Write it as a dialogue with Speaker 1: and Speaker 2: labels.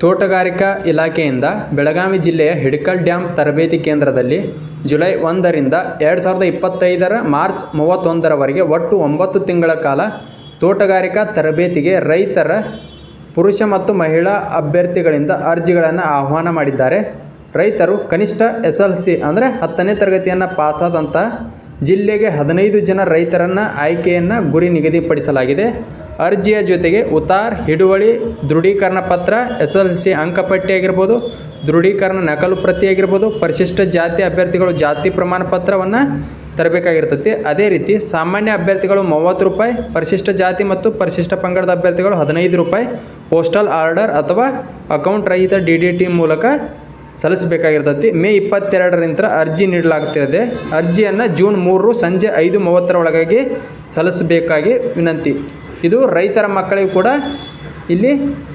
Speaker 1: ತೋಟಗಾರಿಕಾ ಇಲಾಖೆಯಿಂದ ಬೆಳಗಾವಿ ಜಿಲ್ಲೆಯ ಹಿಡಕಲ್ ಡ್ಯಾಮ್ ತರಬೇತಿ ಕೇಂದ್ರದಲ್ಲಿ ಜುಲೈ 1ರಿಂದ 2025 ಮಾರ್ಚ್ 31ರವರೆಗೆ ಒಟ್ಟು 9 ತಿಂಗಳ ಕಾಲ ತೋಟಗಾರಿಕಾ ತರಬೇತಿಗೆ ರೈತರ ಪುರುಷ ಮತ್ತು ಮಹಿಳಾ ಅಭ್ಯರ್ಥಿಗಳಿಂದ ಅರ್ಜಿಗಳನ್ನು ಆಹ್ವಾನ ಮಾಡಿದ್ದಾರೆ. ರೈತರು ಕನಿಷ್ಠ SLC ಅಂದರೆ 10ನೇ ತರಗತಿಯನ್ನು ಪಾಸಾದಂಥ ಜಿಲ್ಲೆಗೆ 15 ಜನ ರೈತರನ್ನು ಆಯ್ಕೆಯನ್ನು ಗುರಿ ನಿಗದಿಪಡಿಸಲಾಗಿದೆ. ಅರ್ಜಿಯ ಜೊತೆಗೆ ಉತ್ತಾರ್, ಹಿಡುವಳಿ, ದೃಢೀಕರಣ ಪತ್ರ, SLC ಅಂಕಪಟ್ಟಿ ಆಗಿರ್ಬೋದು, ದೃಢೀಕರಣ ನಕಲು ಪ್ರತಿ ಆಗಿರ್ಬೋದು, ಪರಿಶಿಷ್ಟ ಜಾತಿ ಅಭ್ಯರ್ಥಿಗಳು ಜಾತಿ ಪ್ರಮಾಣ ಪತ್ರವನ್ನು ತರಬೇಕಾಗಿರ್ತೈತಿ. ಅದೇ ರೀತಿ ಸಾಮಾನ್ಯ ಅಭ್ಯರ್ಥಿಗಳು ₹30, ಪರಿಶಿಷ್ಟ ಜಾತಿ ಮತ್ತು ಪರಿಶಿಷ್ಟ ಪಂಗಡದ ಅಭ್ಯರ್ಥಿಗಳು ₹15 ಪೋಸ್ಟಲ್ ಆರ್ಡರ್ ಅಥವಾ ಅಕೌಂಟ್ ರಹಿತ DDT ಮೂಲಕ ಸಲ್ಲಿಸಬೇಕಾಗಿರ್ತೈತಿ. ಮೇ 22ರಿಂದ ಅರ್ಜಿ ನೀಡಲಾಗುತ್ತಿದೆ. ಅರ್ಜಿಯನ್ನು ಜೂನ್ 3 ಸಂಜೆ 5:30 ಸಲ್ಲಿಸಬೇಕಾಗಿ ವಿನಂತಿ. ಇದು ರೈತರ ಮಕ್ಕಳಿಗೂ ಕೂಡ ಇಲ್ಲಿ